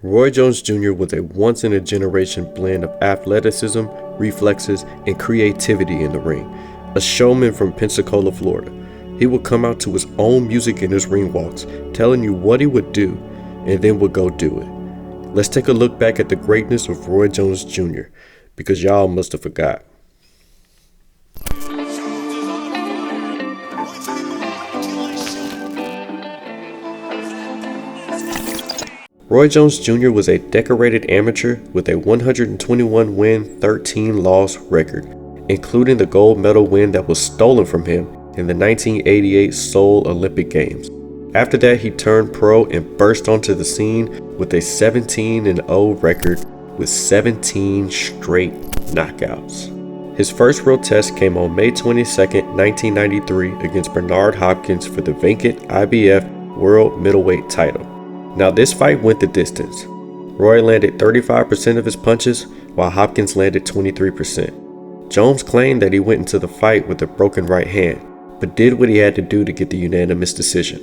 Roy Jones Jr. was a once-in-a-generation blend of athleticism, reflexes, and creativity in the ring. A showman from Pensacola, Florida. He would come out to his own music in his ring walks, telling you what he would do, and then would go do it. Let's take a look back at the greatness of Roy Jones Jr., because y'all must have forgot. Roy Jones Jr. was a decorated amateur with a 121 win, 13 loss record, including the gold medal win that was stolen from him in the 1988 Seoul Olympic Games. After that, he turned pro and burst onto the scene with a 17-0 record with 17 straight knockouts. His first real test came on May 22, 1993 against Bernard Hopkins for the vacant IBF World Middleweight title. Now this fight went the distance. Roy landed 35% of his punches while Hopkins landed 23%. Jones claimed that he went into the fight with a broken right hand, but did what he had to do to get the unanimous decision.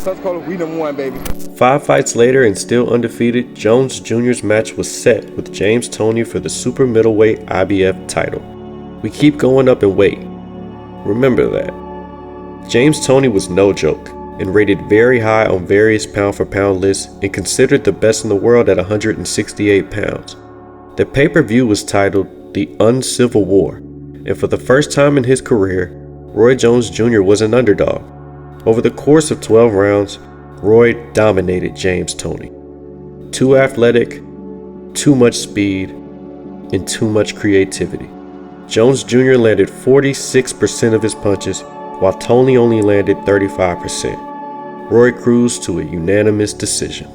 We number one, baby. 5 fights later and still undefeated, Jones Jr.'s match was set with James Toney for the super middleweight IBF title. We keep going up in weight. Remember that. James Toney was no joke and rated very high on various pound-for-pound lists and considered the best in the world at 168 pounds. The pay-per-view was titled The Uncivil War, and for the first time in his career, Roy Jones Jr. was an underdog. Over the course of 12 rounds, Roy dominated James Toney. Too athletic, too much speed, and too much creativity. Jones Jr. landed 46% of his punches, while Toney only landed 35%. Roy cruised to a unanimous decision.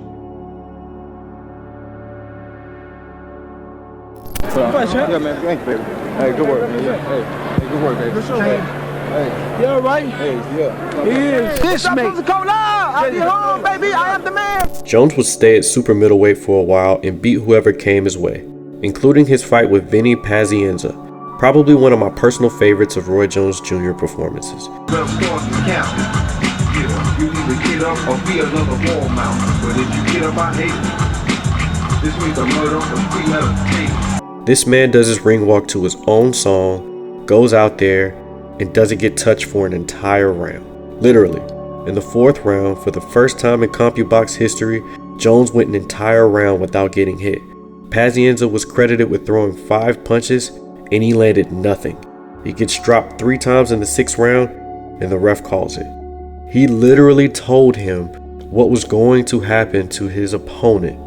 Yeah, man. Thank you, baby. Hey, good work, man. Yeah. Hey, good work, baby. Good show, Hey. You all right? Hey, yeah. He is. This mate. I'll be home, baby. I am the man. Jones would stay at super middleweight for a while and beat whoever came his way, including his fight with Vinny Pazienza, probably one of my personal favorites of Roy Jones Jr. performances. This man does his ring walk to his own song, goes out there, and doesn't get touched for an entire round. Literally. In the 4th round, for the first time in CompuBox history, Jones went an entire round without getting hit. Pazienza was credited with throwing 5 punches, and he landed nothing. He gets dropped 3 times in the 6th round, and the ref calls it. He literally told him what was going to happen to his opponent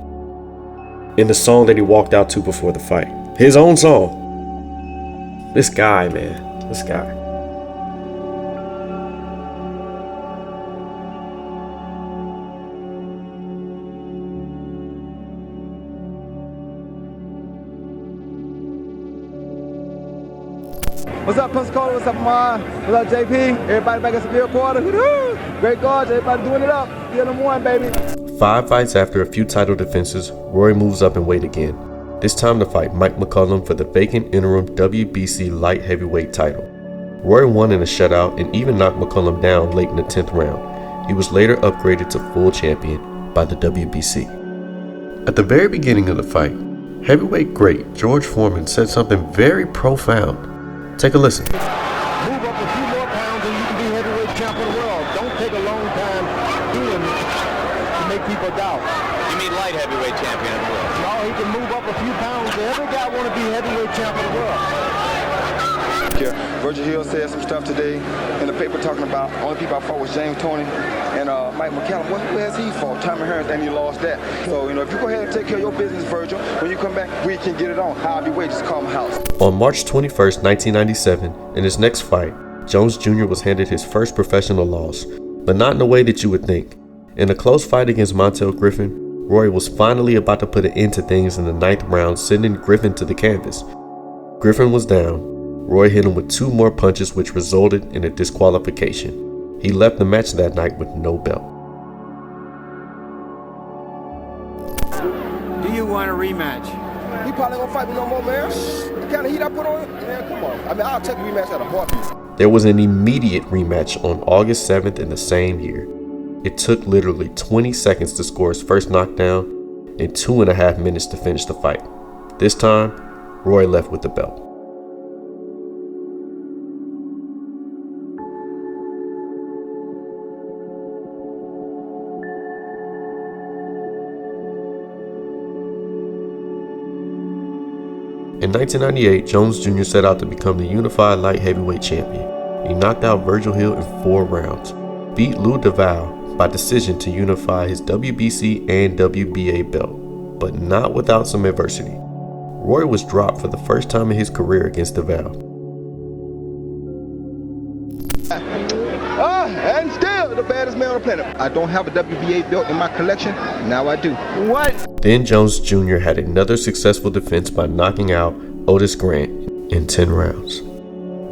in the song that he walked out to before the fight. His own song. This guy, man. This guy. What's up, Pensacola? What's up, Ma? What's up, JP? Everybody back at Seville Quarter. Great guards. Everybody doing it up. Still number one, baby. 5 fights after a few title defenses, Roy moves up in weight again. This time to fight Mike McCollum for the vacant interim WBC light heavyweight title. Roy won in a shutout and even knocked McCollum down late in the 10th round. He was later upgraded to full champion by the WBC. At the very beginning of the fight, heavyweight great George Foreman said something very profound. Take a listen. Move up a few more pounds and you can be heavyweight champ of the world. Don't take a long time doing it to make people doubt. You mean light heavyweight champion of the world? No, he can move up a few pounds. Every guy want to be heavyweight champ of the world. Yeah, Virgil Hill said some stuff today in the paper talking about only people I fought was James Toney and Mike McCallum. Where has he fought? Tommy Hearns, and he lost that. So, if you go ahead and take care of your business, Virgil, when you come back, we can get it on. How'd you wait? Just call my house. On March 21st, 1997, in his next fight, Jones Jr. was handed his first professional loss, but not in the way that you would think. In a close fight against Montel Griffin, Roy was finally about to put an end to things in the 9th round, sending Griffin to the canvas. Griffin was down. Roy hit him with 2 more punches, which resulted in a disqualification. He left the match that night with no belt. Do you want a rematch? He probably gonna fight me no more, man. The kind of heat I put on him, man, come on. I'll take a rematch at a heartbeat. There was an immediate rematch on August 7th in the same year. It took literally 20 seconds to score his first knockdown and 2.5 minutes to finish the fight. This time, Roy left with the belt. In 1998, Jones Jr. set out to become the unified light heavyweight champion. He knocked out Virgil Hill in 4 rounds, beat Lou DeVal by decision to unify his WBC and WBA belt, but not without some adversity. Roy was dropped for the first time in his career against DeVal. And still the baddest man on the planet. I don't have a WBA belt in my collection. Now I do. What? Then Jones Jr. had another successful defense by knocking out Otis Grant in 10 rounds.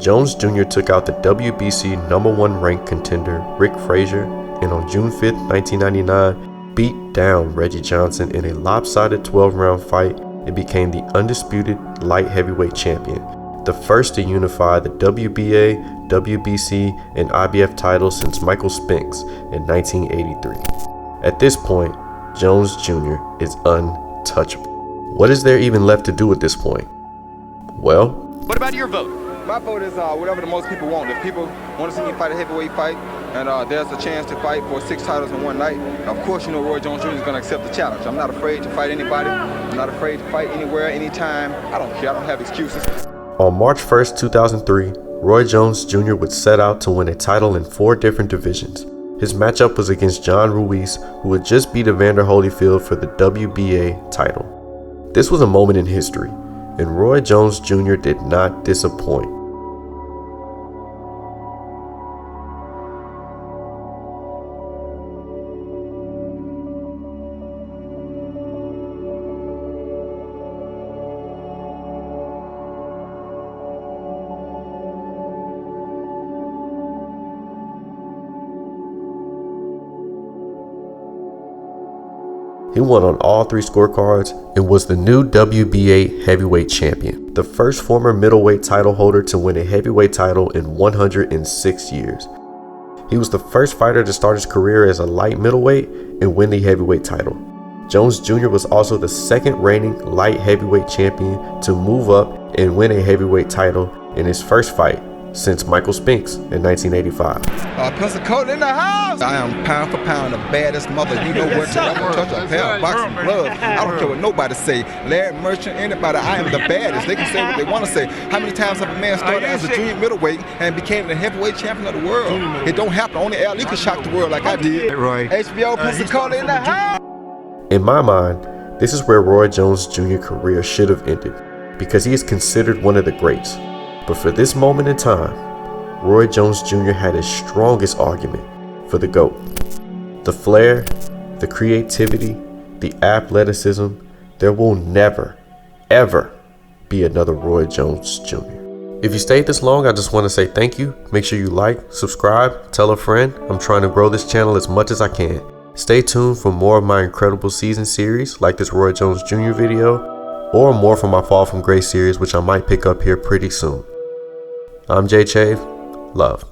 Jones Jr. took out the WBC #1 ranked contender Rick Frazier, and on June 5, 1999, beat down Reggie Johnson in a lopsided 12-round fight and became the undisputed light heavyweight champion, the first to unify the WBA, WBC, and IBF titles since Michael Spinks in 1983. At this point, Jones Jr. is untouchable. What is there even left to do at this point? Well, What about your vote? My vote is whatever the most people want. If people want to see me fight a heavyweight fight, and there's a chance to fight for 6 titles in one night, of course, Roy Jones Jr. is going to accept the challenge. I'm not afraid to fight anybody. I'm not afraid to fight anywhere, anytime. I don't care. I don't have excuses. On March 1st, 2003, Roy Jones Jr. would set out to win a title in 4 different divisions. His matchup was against John Ruiz, who had just beat Evander Holyfield for the WBA title. This was a moment in history, and Roy Jones Jr. did not disappoint. He won on all 3 scorecards and was the new WBA heavyweight champion, the first former middleweight title holder to win a heavyweight title in 106 years. He was the first fighter to start his career as a light middleweight and win the heavyweight title. Jones Jr. was also the second reigning light heavyweight champion to move up and win a heavyweight title in his first fight since Michael Spinks in 1985. Pensacola in the house. I am pound for pound the baddest mother. You know what? I'm gonna touch a pair of boxing gloves. I don't care what nobody say. Larry Merchant, anybody. I am the baddest. They can say what they want to say. How many times have a man started as a junior middleweight and became the heavyweight champion of the world? It don't happen. Only Ali could shock the world like I did. Right. HBO Pensacola in the house. In my mind, this is where Roy Jones Jr. career should have ended, because he is considered one of the greats. But for this moment in time, Roy Jones Jr. had his strongest argument for the GOAT. The flair, the creativity, the athleticism, there will never, ever be another Roy Jones Jr. If you stayed this long, I just want to say thank you. Make sure you like, subscribe, tell a friend. I'm trying to grow this channel as much as I can. Stay tuned for more of my incredible season series like this Roy Jones Jr. video, or more from my Fall from Grace series, which I might pick up here pretty soon. I'm Jay Chave. Love.